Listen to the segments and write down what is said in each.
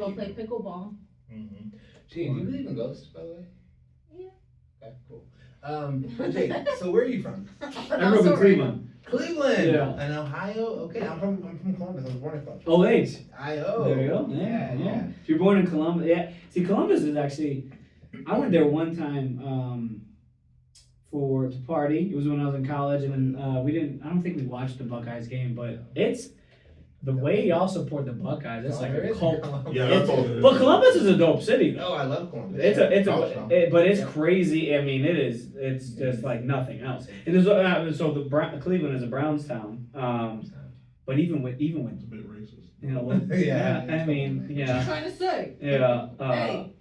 Go play pickleball. Mm-hmm. Gee, do you believe in ghosts, by the way? Yeah. Okay, cool. But Jake, so where are you from? I grew up in Cleveland. Cleveland. Yeah. In Ohio. Okay, I'm from Columbus. I was born in Columbus. Oh, H. I-O. There you go. Yeah. If you're born in Columbus, yeah. See, Columbus is actually. I went there one time to party. It was when I was in college, and then we didn't. I don't think we watched the Buckeyes game, but it's the way y'all support the Buckeyes. It's like a cult. Yeah, that's all it is. But Columbus is a dope city. Oh, I love Columbus. But it's crazy. I mean, it's just like nothing else. And there's so Cleveland is a Browns town. But even with It's a bit racist. you know, Yeah. I mean, What you trying to say? yeah. Hey.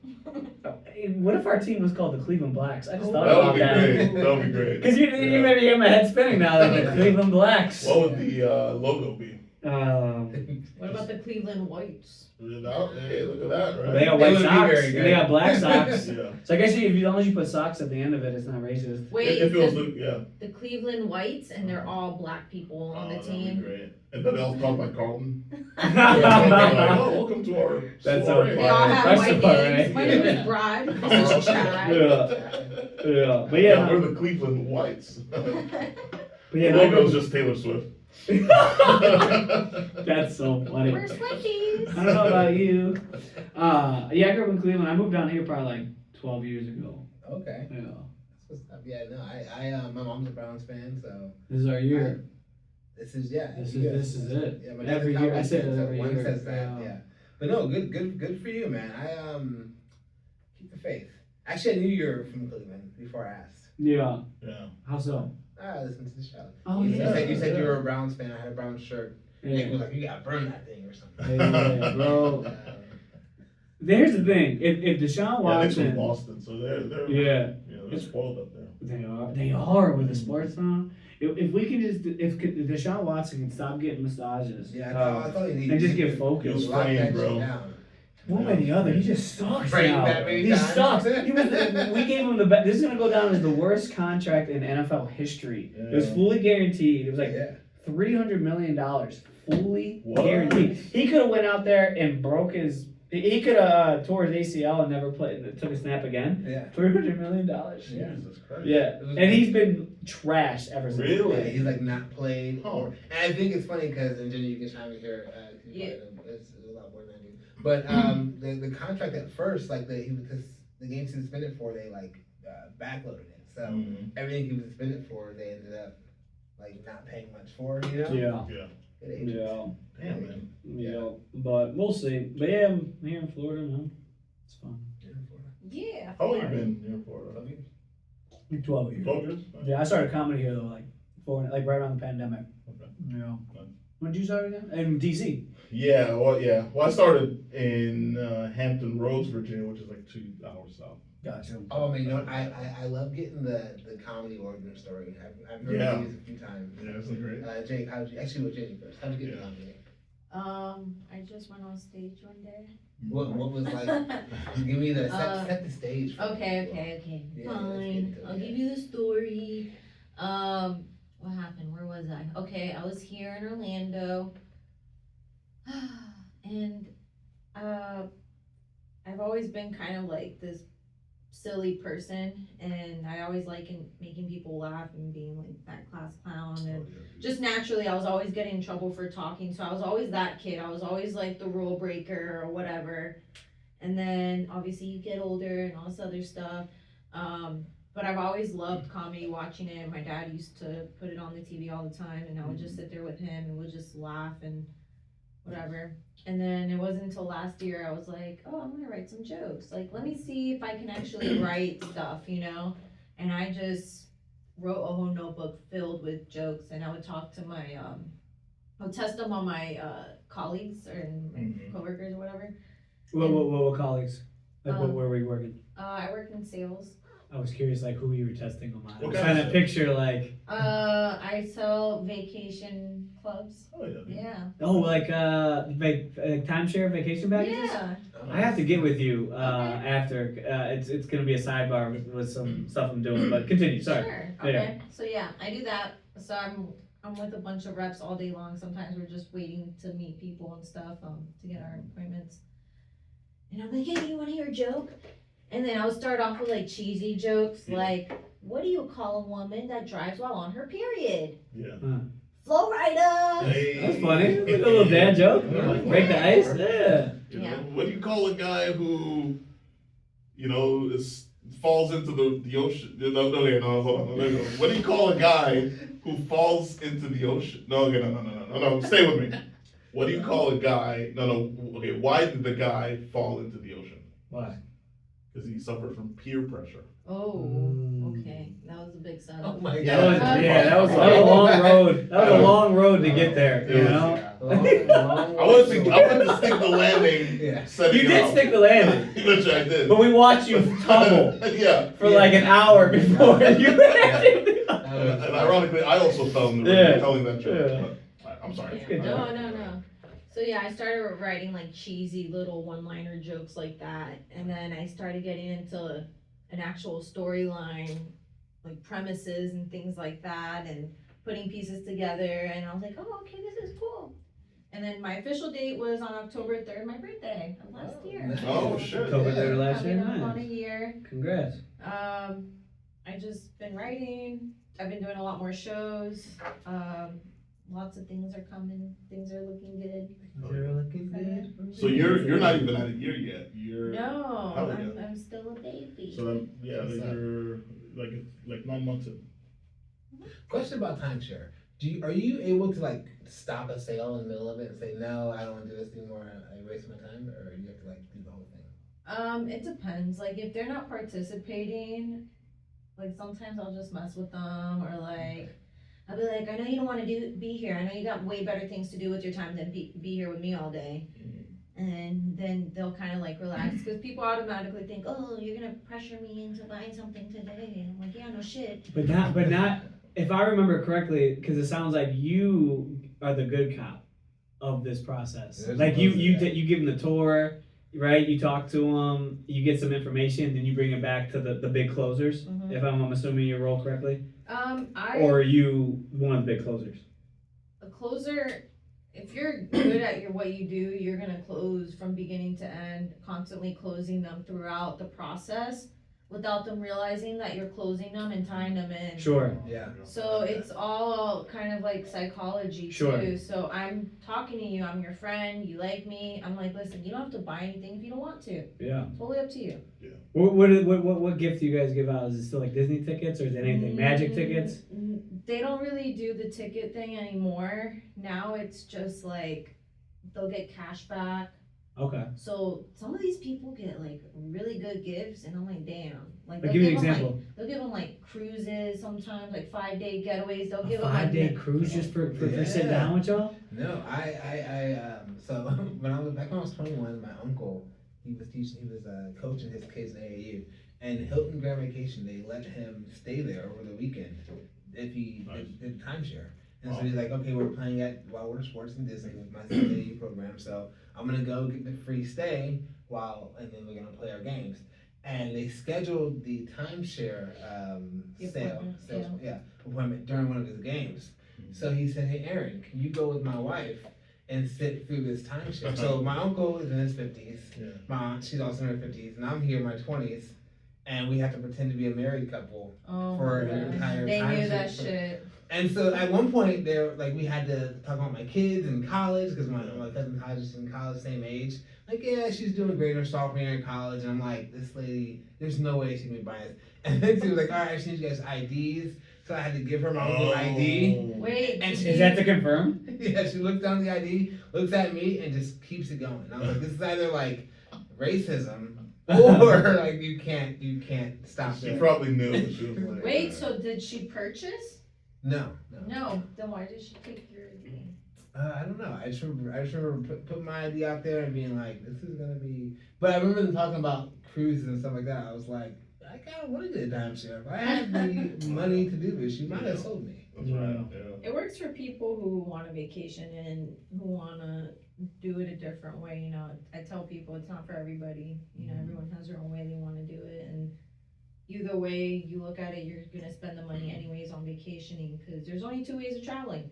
What if our team was called the Cleveland Blacks? I just thought That would about be that. great. That would be great. Because you maybe get my head spinning now, like the Cleveland Blacks. What would the logo be? What about the Cleveland Whites? Hey, look at that, right? They got It white would be socks. very good. They got black socks. Yeah. So I guess if as long as you put socks at the end of it, it's not racist. Wait, It feels like, yeah. the Cleveland Whites, and they're all black people on the That'd be team. great. And then they'll talk like Carlton. That's Oh, welcome to our so soiree. They all have That's white the part, names. right? My name is Brad. This is Chad. Yeah. But Yeah, yeah, we're the Cleveland Whites. but The yeah, logo's just Taylor Swift. that's so funny. We're Swifties. I don't know about you. Yeah, I grew up in Cleveland. I moved down here probably like 12 years ago. Okay. Yeah. That's what's up. Yeah, no, my mom's a Browns fan, so This is our year. this is This is it. Yeah, my dad's Every a year. I Cowboys say fan, it so every one year. says that, yeah. But no, good for you, man. Keep the faith. Actually, I knew you were from Cleveland before I asked. Yeah. Yeah. How so? Listen to the show. Oh, you yeah. said you were a Browns fan. I had a Browns shirt. Nick Yeah. was like, you gotta burn that thing or something. Yeah, bro. Here's the thing. If Deshaun Yeah, Nick's from Watson. Boston, so they're Yeah. they're spoiled up there. They are with the sports now. If we can just if Deshaun Watson can stop getting massages, Yeah, I thought you needed and just to get focused. lock that framed, shit bro. down. One way or the other, he just sucks Framed now. that many He times. sucks. We gave him the best. This is gonna go down as the worst contract in NFL history. It was Yeah. fully guaranteed. It was like Yeah. $300 million, fully What? guaranteed. He could have went out there and broke his. He could have tore his ACL and never played. Took a snap again. Yeah. $300 million. Yeah. Jesus Christ. Yeah, and he's been trash ever since. Really? Yeah, he's like not played. Huh. And I think it's funny because, and Jenny, you can chime in here. Yeah. It's a lot more than I do. But the contract at first, like because the games he was suspended for, they like backloaded it. So Mhm. everything he was suspended for, they ended up like not paying much for. You know. Yeah, Yeah. Good agent. yeah, Damn, man. yeah. But we'll see. But yeah, I'm here in Florida, man. It's fun. Yeah, Florida. Yeah. How long you been here for? Like 12 years. 12 years? Yeah, I started comedy here though, like right around the pandemic. Okay. Yeah. Nice. When did you start again? In DC. Yeah, well, I started in Hampton Roads, Virginia, which is like 2 hours south. Gotcha. Oh man, you know what? I love getting the comedy origin story. I've heard Yeah. these a few times. Yeah, isn't it great? Jake, with Jenny first. How'd you get Yeah. comedy? I just went on stage one day. What was like? Give me the set the stage. for me. Okay. Yeah, let's get Fine. into it, I'll yeah. give you the story. What happened? Where was I? Okay, I was here in Orlando. And I've always been kind of like this silly person, and I always like making people laugh and being like that class clown, and just naturally I was always getting in trouble for talking, so I was always that kid. I was always like the rule breaker or whatever. And then obviously you get older and all this other stuff. But I've always loved comedy, watching it. My dad used to put it on the TV all the time, and I would just sit there with him and would just laugh and whatever. And then it wasn't until last year I was like, oh, I'm gonna write some jokes. Like, let me see if I can actually write stuff, you know? And I just wrote a whole notebook filled with jokes, and I would talk to my, I would test them on my colleagues or my Mhm. coworkers or whatever. What colleagues? Like, Um, where were you working? I work in sales. I was curious, like, who you were testing them on. I What was kind trying of to stuff? picture, like, I sell vacation clubs. Oh, yeah. Yeah. timeshare vacation packages? Yeah. I have to get with you Okay. after. It's gonna be a sidebar with some stuff I'm doing, but continue. Sorry. Sure. Yeah. Okay. So yeah, I do that. So I'm with a bunch of reps all day long. Sometimes we're just waiting to meet people and stuff to get our appointments. and I'm like, hey, you wanna hear a joke? And then I'll start off with like cheesy jokes, Yeah. like, what do you call a woman that drives while on her period? Yeah. Flow rider! Hey. That's funny. Like a little dad joke. Break the ice. Yeah. You know, Yeah. what do you call a guy who, falls into the ocean? No, hold on. What do you call a guy who falls into the ocean? No, stay with me. What do you call a guy? Okay, why did the guy fall into the ocean? Why? Because he suffered from peer pressure. Oh, Mm. okay, that was a big setup. Oh my Yeah. god. That was a long road. That was a long road to get there, you know? I wanted to stick the landing. Yeah. setting You it did up. stick the landing, Which I did. but we watched you tumble Yeah. for like an hour before you And ironically, I also fell in the Yeah. river telling that joke. Yeah. But I'm sorry. Yeah. No. So yeah, I started writing like cheesy little one-liner jokes like that, and then I started getting into an actual storyline, like premises and things like that, and putting pieces together. And I was like, oh, okay, this is cool. And then my official date was on October 3rd, my birthday of last year. Oh, shit. October 3rd last year. Coming up on a Nice. year. Congrats. I just been writing. I've been doing a lot more shows. Lots of things are coming. Things are looking good. You're looking good. So you're not even at a year yet. You're No, Hell yeah. I'm still a baby. So then, yeah, What's up? you're like 9 months in. Question about timeshare. Are you able to like stop a sale in the middle of it and say, no, I don't want to do this anymore, I waste my time, or you have to like do the whole thing? It depends. Like if they're not participating, like sometimes I'll just mess with them, or like I'll be like, I know you don't want to be here. I know you got way better things to do with your time than be here with me all day. And then they'll kind of like relax, because people automatically think, oh, you're gonna pressure me into buying something today. And I'm like, yeah, no shit. But not, if I remember correctly, because it sounds like you are the good cop of this process. There's Like a you process, yeah. you give them the tour, right? You talk to them, you get some information, then you bring it back to the big closers. Mhm. If I'm assuming your role correctly, Or or are you one of the big closers? a closer, if you're good at what you do, you're gonna close from beginning to end, constantly closing them throughout the process without them realizing that you're closing them and tying them in. Sure. Yeah. So it's all kind of like psychology Sure. too. So I'm talking to you, I'm your friend, you like me. I'm like, listen, you don't have to buy anything if you don't want to. Yeah. Totally up to you. What gift do you guys give out? Is it still like Disney tickets, or is it anything magic tickets? They don't really do the ticket thing anymore. Now it's just like they'll get cash back. Okay. So some of these people get like really good gifts, and I'm like, damn. Like, Like, they'll give me an them, like- example. they'll give them like cruises sometimes, like 5-day getaways. They'll A give them like 5-day cruise just for Yeah. sitting down with y'all? No, so when I was 21, my uncle, he was coaching his kids in AAU, and Hilton Grand Vacation, they let him stay there over the weekend if he Nice. did timeshare. And so Wow. he's like, okay, we're playing at Wildwater Sports in Disney with my AAU program, so I'm gonna go get the free stay and then we're gonna play our games. And they scheduled the timeshare appointment during one of his games. So he said, hey, Aaron, can you go with my wife and sit through this timeshare? So my uncle is in his 50s. Yeah. My aunt, she's also in her 50s. And I'm here in my 20s. And we have to pretend to be a married couple. Oh For my an gosh. entire They time knew sheet that for- shit. And so at one point, we had to talk about my kids in college, because my cousin Taj is in college, same age. Like, yeah, she's doing great in her sophomore year in college. And I'm like, this lady, there's no way she can be biased. And then she was like, all right, I just need you guys' IDs. So I had to give her my uncle ID. Wait, And Is that to confirm? Yeah, she looked down the ID, looks at me, and just keeps it going. I was like, this is either like racism or like you can't stop She it. probably knew. She was like, wait, so did she purchase? No. No, then why did she take your ID? I don't know. I just remember putting my ID out there and being like, this is gonna be. But I remember them talking about cruises and stuff like that. I was like, I kind of want to get a timeshare. If I had the money to do this, she might have sold me. That's right. Yeah. It works for people who want a vacation and who want to do it a different way. You know, I tell people it's not for everybody. You know, everyone has their own way they want to do it, and either way you look at it, you're gonna spend the money anyways on vacationing, because there's only 2 ways of traveling.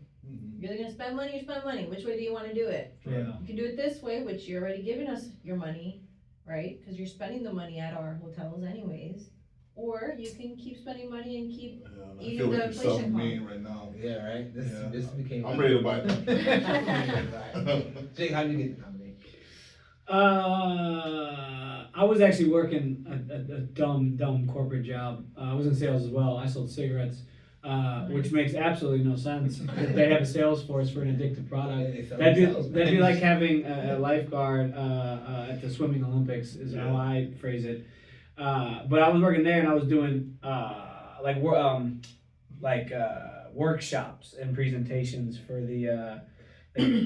You're either gonna spend money or spend money. Which way do you want to do it? Yeah. You can do it this way, which you're already giving us your money, right? Because you're spending the money at our hotels anyways. Or you can keep spending money and keep. I Eating feel the like you're selling inflation me right now. Yeah, right. This Yeah. this became. I'm ready to buy that. Jake, how do you get the company? I was actually working a dumb corporate job. I was in sales as well. I sold cigarettes, which makes absolutely no sense. If they have a sales force for an addictive product, that'd be like having a lifeguard at the swimming Olympics, is how I phrase it. But I was working there and I was doing workshops and presentations for the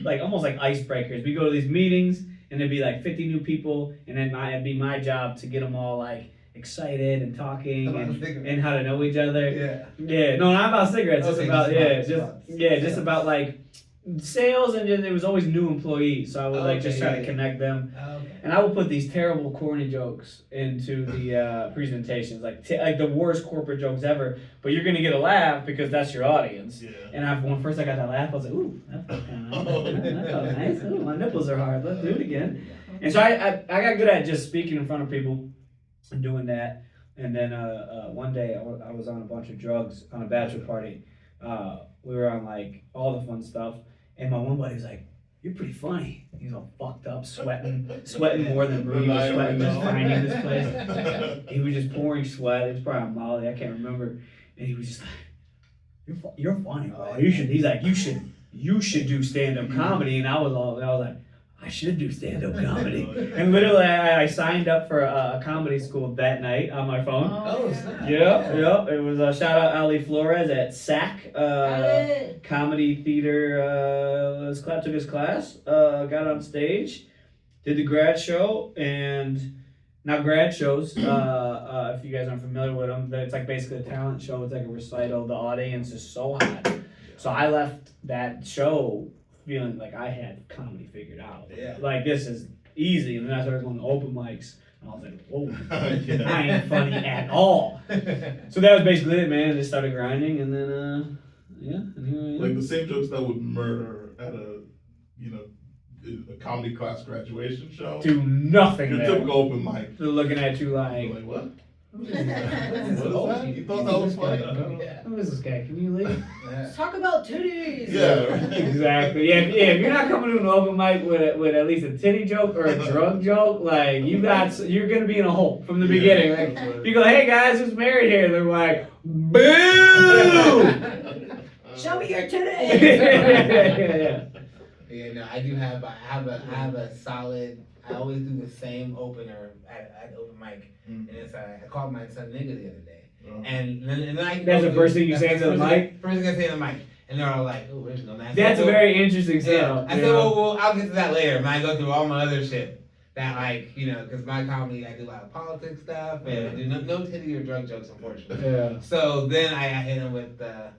like almost like icebreakers. We go to these meetings and there'd be like 50 new people, and then it'd be my job to get them all like excited and talking and how to know each other. Yeah. No, not about cigarettes. Okay, Just about like sales, and then there was always new employees, so I would just try to connect them. Okay. And I would put these terrible corny jokes into the presentations, like the worst corporate jokes ever. But you're gonna get a laugh because that's your audience. Yeah. And when first I got that laugh, I was like, "Ooh, that felt kind of nice. That felt nice. Ooh, my nipples are hard. Let's do it again." And so I got good at just speaking in front of people and doing that. And then one day I was on a bunch of drugs on a bachelor party. We were on like all the fun stuff, and my one buddy was like, "You're pretty funny." He's all fucked up, sweating more than Bree was sweating just finding this place. He was just pouring sweat. It was probably on Molly, I can't remember. And he was just like, "You're funny, bro. You should." He's like, "You should do stand-up comedy." And I was like, I should do stand-up comedy. And literally, I signed up for a comedy school that night on my phone. Oh, snap. Yeah. It was a shout out Ali Flores at SAC Comedy Theater. Took his class, got on stage, did the grad show, and now grad shows. If you guys aren't familiar with them, it's like basically a talent show. It's like a recital. The audience is so hot. So I left that show feeling like I had comedy figured out. Yeah. Like this is easy, and then I started going to open mics, and I was like, "Whoa, Yeah. I ain't funny at all." So that was basically it, man. I just started grinding, and then and here I am. Like the same jokes that would murder at a comedy class graduation show. Do nothing Your there. typical open mic. They're looking at you You're like, like, what? What What is that? You thought that was funny? Yeah. "Who is this guy? Can you leave?" Let's talk about titties. Yeah. Exactly. Yeah. If you're not coming to an open mic with at least a titty joke or a drug joke, like you're gonna be in a hole from the beginning. Like, you go, "Hey guys, who's married here?" They're like, "Boo!" Show me your yeah, titties. Yeah, no, I have a solid. I always do the same opener at open mic, and it's I called my son nigga the other day, and then I. That's the first thing you say to the mic? First thing I say to the mic, and they're all like, "Oh, there's no nasty." That's a very interesting Yeah, setup. I said, well, I'll get to that later. When I go through all my other shit, that like because my comedy, I do a lot of politics stuff, and I do no titty or drug jokes, unfortunately. Yeah. So then I hit him with the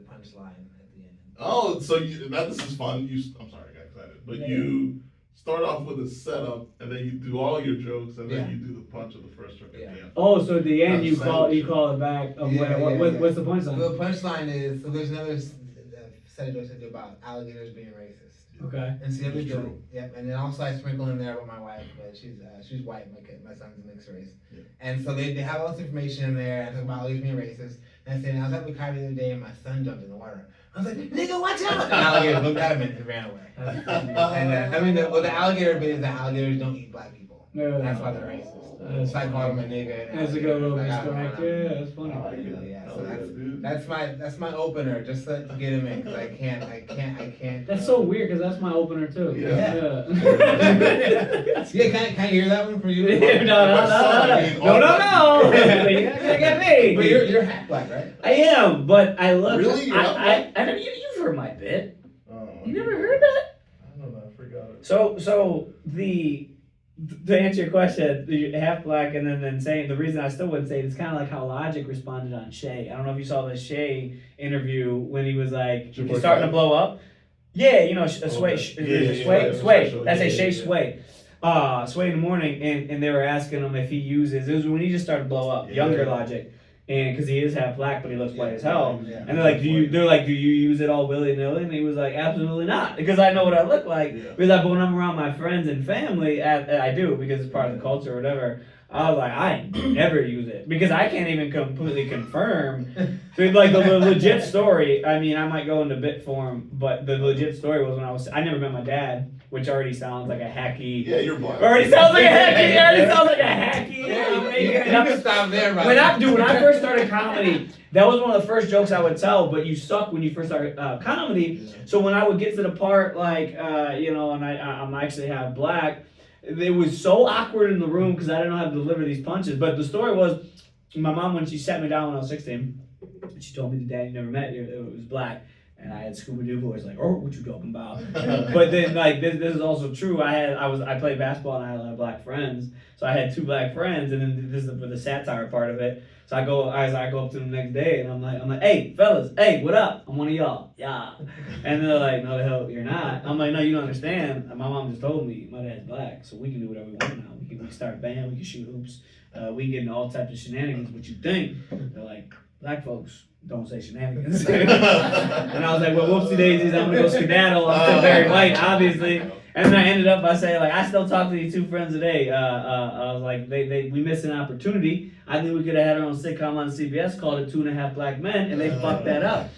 punchline at the end. Oh, so this is fun. I'm sorry, I got excited, but you start off with a setup, and then you do all your jokes, and then you do the punch of the first joke at the end. Oh, so at the end you That's call it back. Of Yeah, what's the punchline? The punchline is there's another set of jokes I do about alligators being racist. Okay. And see, It's true. Yep. And then also I sprinkle in there with my wife, but she's white. My son's mixed race. Yeah. And so they have all this information in there. I talk about alligators being racist. And I said, I was at the car the other day, and my son jumped in the water. I was like, "Nigga, watch out!" And the alligator looked at him and ran away. And the alligator bit is that alligators don't eat black people. Yeah. That's why they're racist. That's So I called him a nigga. That's a good little Like, misdirect. Yeah, that's funny. Yeah, so that's my opener, just to get him in, because I can't. That's so weird because that's my opener too. Yeah. Yeah, can I hear that one for you? No. You gotta get me. But you're half black, right? I am, but I look. Really? You're not I know you've heard my bit. Oh, You never heard that? I don't know. I forgot it. So to answer your question, the half black and then saying the reason I still wouldn't say it is kind of like how Logic responded on Shay. I don't know if you saw the Shay interview when he was like Your he's starting to blow up. Yeah, Sway. Sway. That's a Shay Sway. Sway in the morning, and they were asking him if he uses. It was when he just started to blow up. Yeah. Younger Logic. and because he is half black, but he looks white as hell. Yeah. And they're like, do you use it all willy nilly? And he was like, absolutely not, because I know what I look like. Yeah. Because like, when I'm around my friends and family, I do, because it's part of the culture or whatever. I was like, I never use it because I can't even completely confirm. So like the legit story, I mean, I might go into bit form, but the legit story was when I never met my dad, which already sounds like a hacky. Yeah, you're black. Already sounds like a hacky. Already sounds like a hacky. You can stop there, right? When I first started comedy, that was one of the first jokes I would tell. But you suck when you first started comedy. So when I would get to the part like and I'm actually half black, it was so awkward in the room because I didn't know how to deliver these punches. But the story was, my mom, when she sat me down when I was 16, she told me the dad you never met, it was black. And I had Scooby-Doo voice like, oh, what you talking about? But then like this is also true. I played basketball and I had a lot of black friends. So I had 2 black friends, and then this is the satire part of it. So I go up to them the next day and I'm like, hey fellas, hey, what up? I'm one of y'all. Yeah. And they're like, no the hell you're not. I'm like, no, you don't understand. My mom just told me my dad's black, so we can do whatever we want now. We can start a band, we can shoot hoops, we can get into all types of shenanigans. What you think? They're like, black folks don't say shenanigans. And I was like, well, whoopsie daisies, I'm gonna go skedaddle. I'm still very white, obviously. And then I ended up by saying, like, I still talk to these 2 friends today. I was like, we missed an opportunity. I think we could have had our own sitcom on CBS called it 2.5 Black Men, and they fucked that up.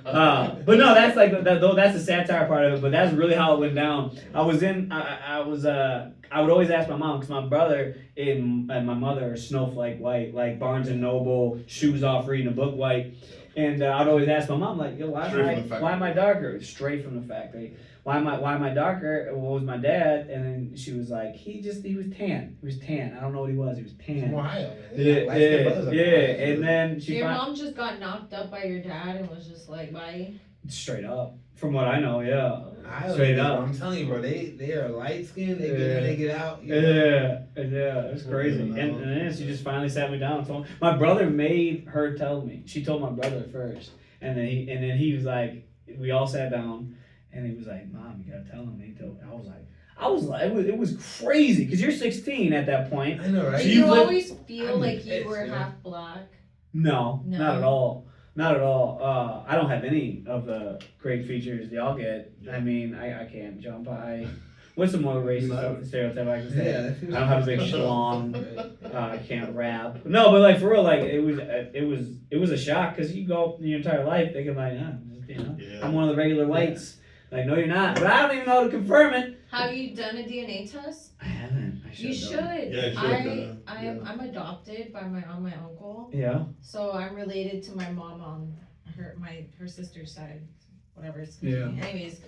But no, that's like that's the satire part of it. But that's really how it went down. I would always ask my mom, because my brother and my mother are snowflake white, like Barnes and Noble, shoes off, reading a book white. And I'd always ask my mom, like, yo, why am I darker? Straight from the factory. Why am I darker? What was my dad? And then she was like, he was tan. He was tan. I don't know what he was. He was tan. From Ohio, man. Yeah. And then Your mom just got knocked up by your dad and was just like, bye. Straight up. From what I know, yeah. Straight up. I'm telling you, bro, they are light skinned, they get in, they get out. Yeah, it's crazy. And then she just finally sat me down and told me. My brother made her tell me. She told my brother first. And then he was like, we all sat down and he was like, Mom, you gotta tell him. And he told me. I was like, it was crazy because you're 16 at that point. I know, right? Did you always feel like you were half black? No, not at all. Not at all. I don't have any of the great features y'all get. I mean, I can't jump. What's the more racist stereotype I can say? I don't have a big schlong. I can't rap. No, but like for real, like it was a shock because you go up your entire life thinking like, I'm one of the regular whites. Like, no, you're not. But I don't even know how to confirm it. Have you done a DNA test? I haven't. You should. Yeah, I'm adopted by my uncle. Yeah. So I'm related to my mom on her sister's side, whatever it's. Yeah. Anyways,